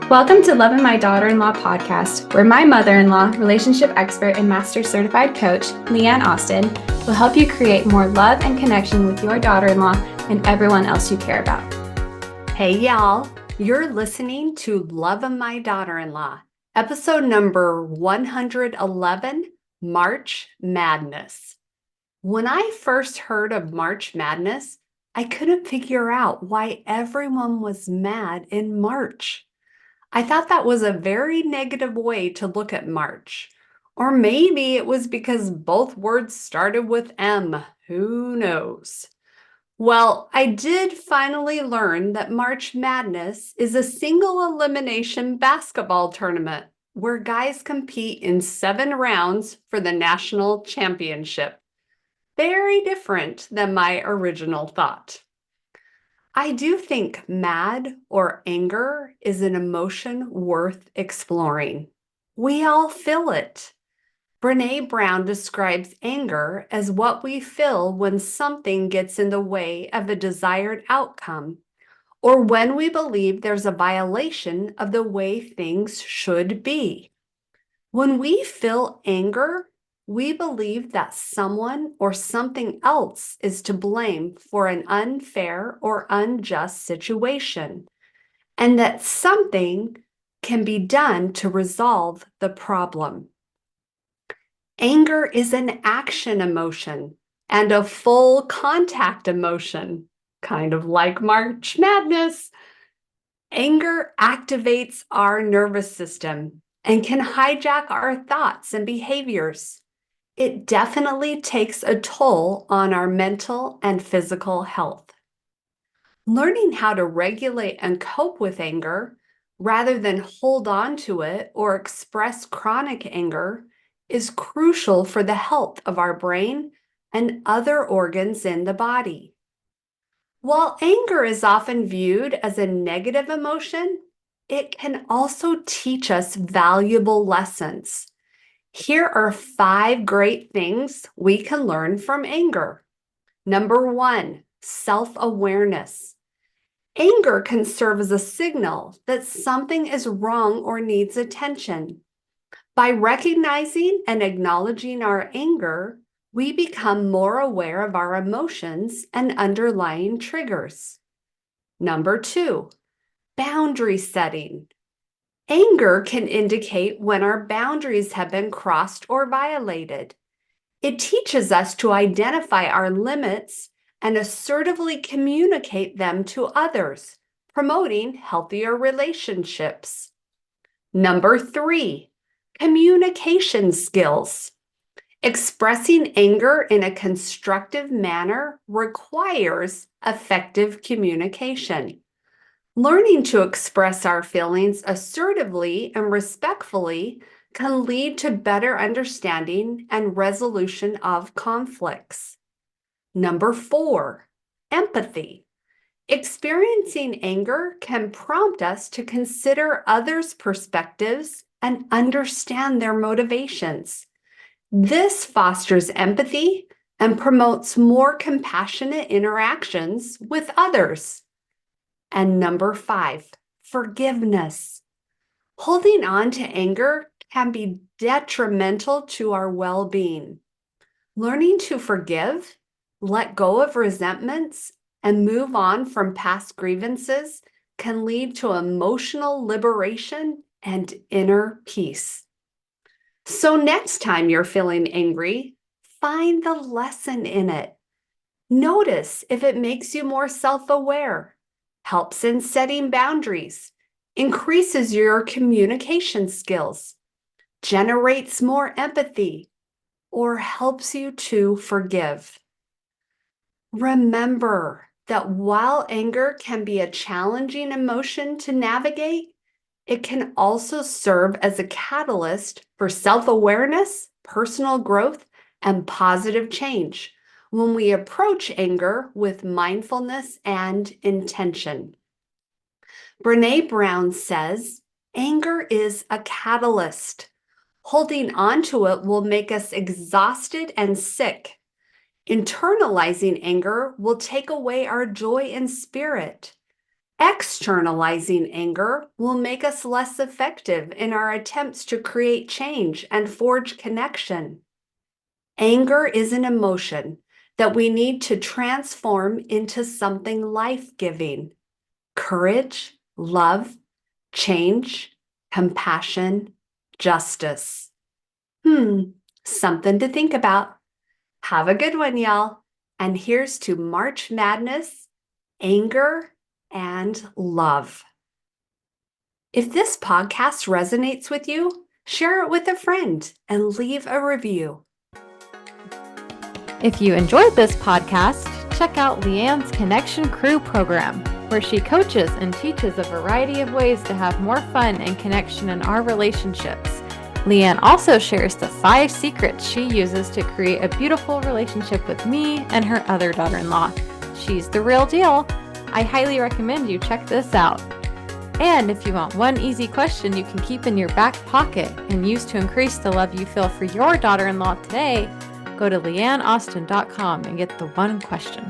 Welcome to Loving My Daughter-in-Law podcast, where my mother-in-law, relationship expert, and master certified coach, Leanne Austin, will help you create more love and connection with your daughter-in-law and everyone else you care about. Hey, y'all. You're listening to Loving My Daughter-in-Law, episode number 111, March Madness. When I first heard of March Madness, I couldn't figure out why everyone was mad in March. I thought that was a very negative way to look at March. Or maybe it was because both words started with M. Who knows? Well, I did finally learn that March Madness is a single elimination basketball tournament where guys compete in 7 rounds for the national championship. Very different than my original thought. I do think mad or anger is an emotion worth exploring. We all feel it. Brené Brown describes anger as what we feel when something gets in the way of a desired outcome, or when we believe there's a violation of the way things should be. When we feel anger, we believe that someone or something else is to blame for an unfair or unjust situation, and that something can be done to resolve the problem. Anger is an action emotion and a full contact emotion, kind of like March Madness. Anger activates our nervous system and can hijack our thoughts and behaviors. It definitely takes a toll on our mental and physical health. Learning how to regulate and cope with anger rather than hold on to it or express chronic anger is crucial for the health of our brain and other organs in the body. While anger is often viewed as a negative emotion, it can also teach us valuable lessons. Here are 5 great things we can learn from anger. Number 1, self-awareness. Anger can serve as a signal that something is wrong or needs attention. By recognizing and acknowledging our anger, we become more aware of our emotions and underlying triggers. Number 2, boundary setting. Anger can indicate when our boundaries have been crossed or violated. It teaches us to identify our limits and assertively communicate them to others, promoting healthier relationships. Number 3, communication skills. Expressing anger in a constructive manner requires effective communication. Learning to express our feelings assertively and respectfully can lead to better understanding and resolution of conflicts. Number 4, empathy. Experiencing anger can prompt us to consider others' perspectives and understand their motivations. This fosters empathy and promotes more compassionate interactions with others. And number 5, forgiveness. Holding on to anger can be detrimental to our well-being. Learning to forgive, let go of resentments, and move on from past grievances can lead to emotional liberation and inner peace. So next time you're feeling angry, find the lesson in it. Notice if it makes you more self-aware, helps in setting boundaries, increases your communication skills, generates more empathy, or helps you to forgive. Remember that while anger can be a challenging emotion to navigate, it can also serve as a catalyst for self-awareness, personal growth, and positive change when we approach anger with mindfulness and intention. Brené Brown says, anger is a catalyst. Holding on to it will make us exhausted and sick. Internalizing anger will take away our joy and spirit. Externalizing anger will make us less effective in our attempts to create change and forge connection. Anger is an emotion that we need to transform into something life-giving. Courage, love, change, compassion, justice. Something to think about. Have a good one, y'all. And here's to March Madness, anger, and love. If this podcast resonates with you, share it with a friend and leave a review. If you enjoyed this podcast, check out Leanne's Connection Crew program, where she coaches and teaches a variety of ways to have more fun and connection in our relationships. Leanne also shares the 5 secrets she uses to create a beautiful relationship with me and her other daughter-in-law. She's the real deal. I highly recommend you check this out. And if you want one easy question you can keep in your back pocket and use to increase the love you feel for your daughter-in-law today, go to leanneaustin.com and get the one question.